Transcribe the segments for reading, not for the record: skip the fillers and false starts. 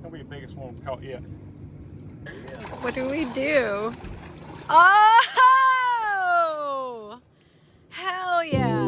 That'll be the biggest one we've caught yet. What do we do? Oh! Hell yeah!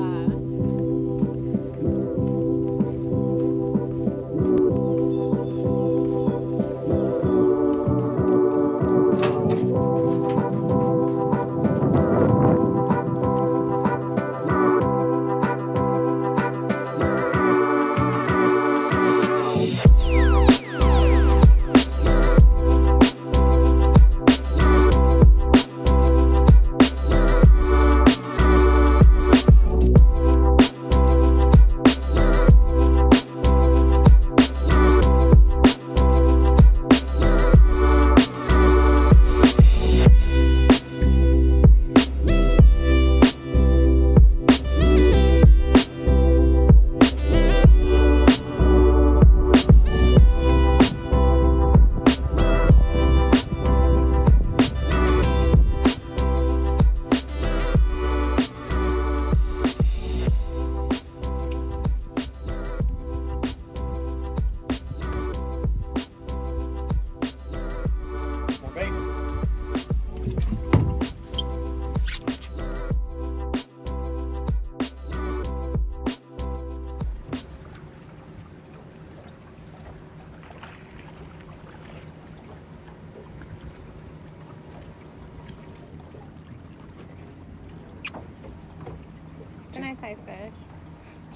It's a nice size fish.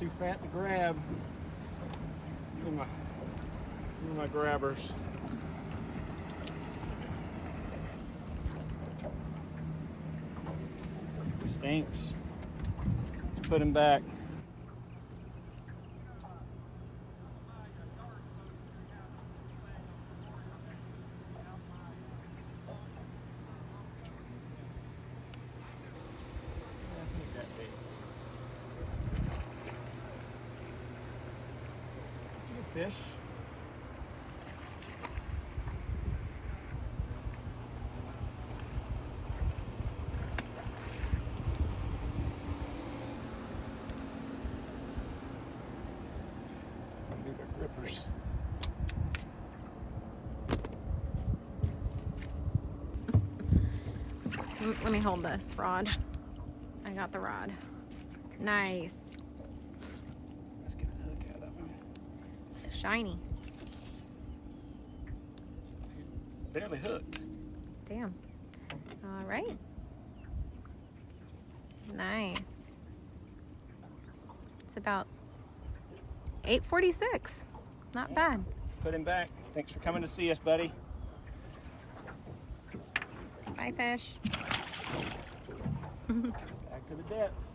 Too fat to grab. Give me my grabbers. Stinks. Put him back. Fish. Bigger grippers. Let me hold this rod. I got the rod. Nice. Let's get the hook out of him. It's shiny. Barely hooked. Damn. All right. Nice. It's about 8:46. Not bad. Put him back. Thanks for coming to see us, buddy. Bye, fish. Back to the depths.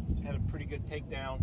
Just had a pretty good takedown.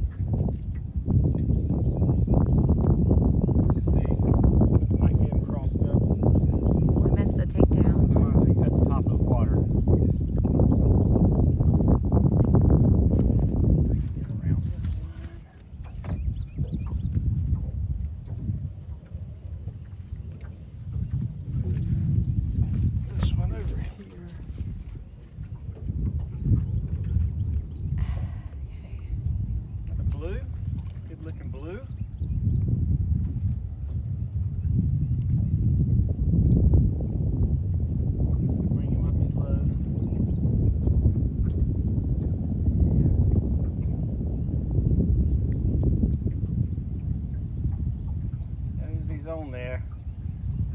On there,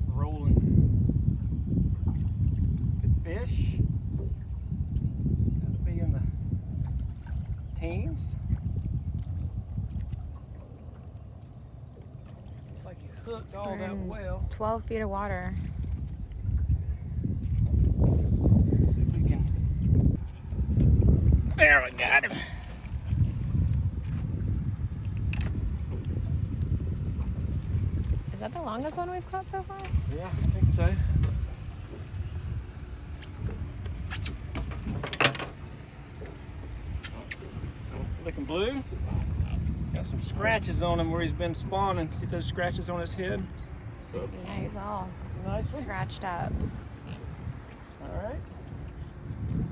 rolling. Good fish. Gotta be in the teams. Looks like you hooked all We're that in well. 12 feet of water. Let's see if we can. There, we got him. Is that the longest one we've caught so far? Yeah, I think so. looking blue. Got some scratches on him where he's been spawning. See those scratches on his head? Yeah, he's all Nice one. scratched up. All right.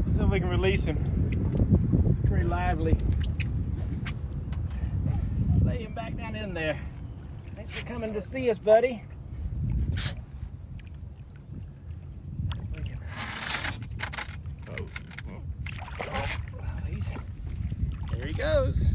Let's see if we can release him. Very lively. Lay him back down in there. Thanks for coming to see us, buddy. There he goes.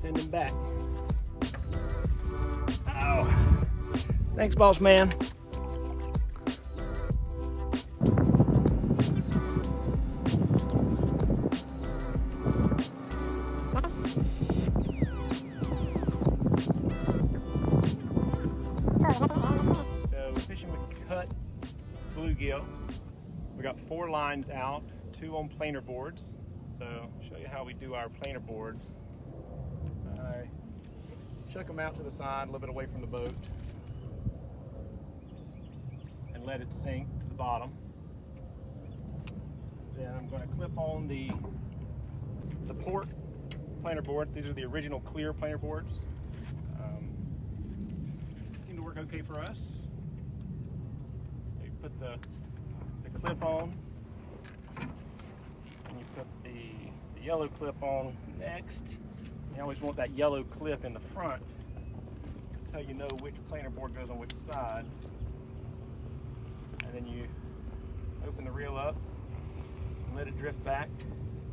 Send him back. Oh. Thanks, boss man. So we're fishing with cut bluegill. We got 4 lines out, 2 on planer boards. So I'll show you how we do our planer boards. I chuck them out to the side, a little bit away from the boat, and let it sink to the bottom. Then I'm going to clip on the port planer board. These are the original clear planer boards. Seem to work okay for us. So you put the clip on, and you put the yellow clip on next. You always want that yellow clip in the front. That's how you know which planer board goes on which side. And then you open the reel up and let it drift back.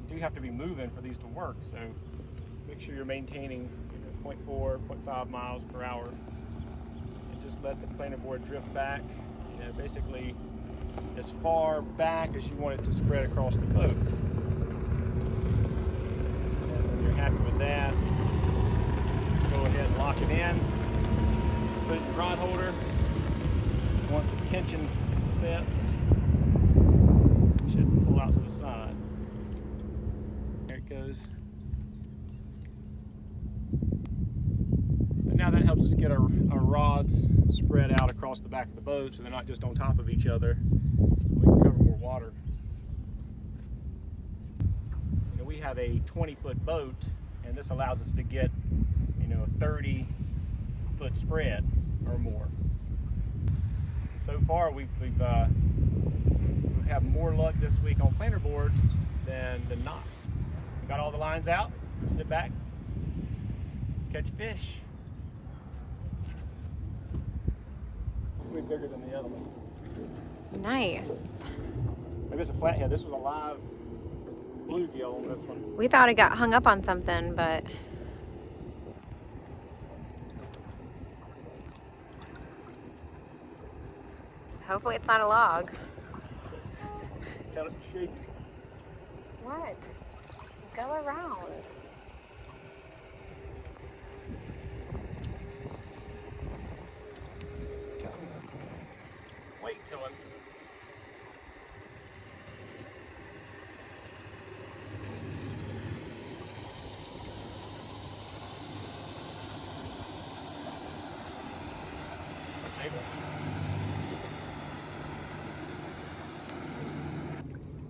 You do have to be moving for these to work, so make sure you're maintaining 0.4, 0.5 miles per hour. And just let the planer board drift back, basically as far back as you want it to spread across the boat. Happy with that, go ahead and lock it in, put it in the rod holder. Once the tension sets, it should pull out to the side. There it goes. And now that helps us get our rods spread out across the back of the boat so they're not just on top of each other. We can cover more water. We have a 20-foot boat, and this allows us to get, a 30-foot spread or more. So far, we've had more luck this week on planer boards than not. We got all the lines out. Sit back, catch a fish. It's way bigger than the other one. Nice. Maybe it's a flathead. This was a live bluegill on this one. We thought it got hung up on something, but hopefully it's not a log. Got it straight. What? Go around. Wait till him.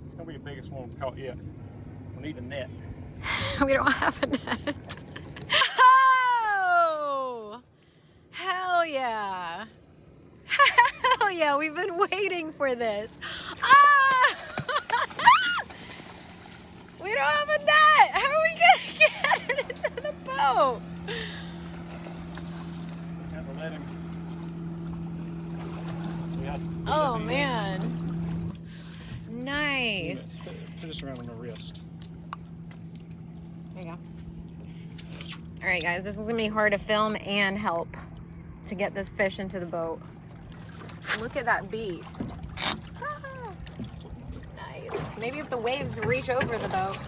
It's gonna be the biggest one we've caught yet. We need a net. We don't have a net. Oh! Hell yeah. Hell yeah, we've been waiting for this. Ah! We don't have a net. How are we gonna get it into the boat? Have to let him. So we have to put Oh the bait in. man. Nice. Put this around on the wrist. There you go. All right, guys, this is gonna be hard to film and help to get this fish into the boat. Look at that beast. Ah, nice. Maybe if the waves reach over the boat,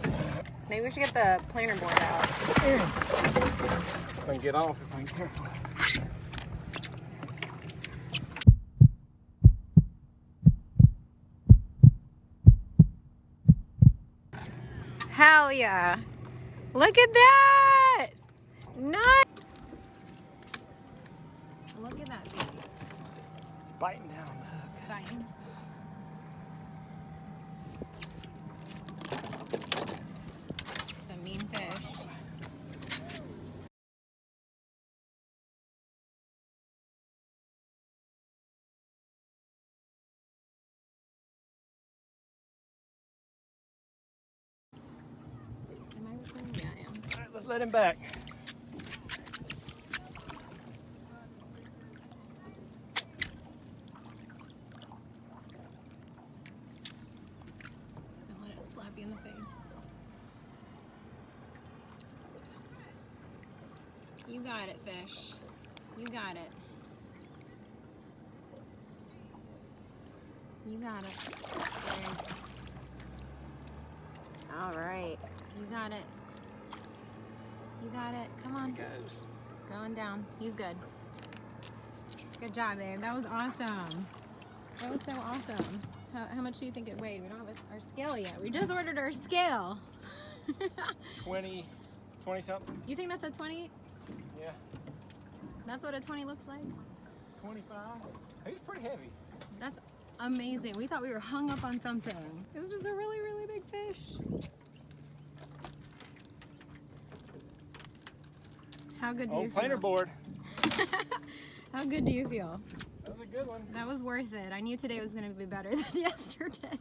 maybe we should get the planer board out. If I can get off, if I can careful. Hell yeah. Look at that. Nice. Look at that beast. It's biting down. It's biting. It's a mean fish. Am I recording? Yeah, I am. All right, let's let him back. Don't let it slap you in the face. You got it, fish. You got it. You got it. There. All right. You got it. You got it. Come on. There he goes. Going down. He's good. Good job, babe. That was awesome. That was so awesome. How much do you think it weighed? We don't have our scale yet. We just ordered our scale. 20 something? You think that's a 20? Yeah. That's what a 20 looks like? 25? He's pretty heavy. That's amazing. We thought we were hung up on something. It was just a really, really big fish. How good do you feel? Planer board. How good do you feel? That was a good one. That was worth it. I knew today was going to be better than yesterday.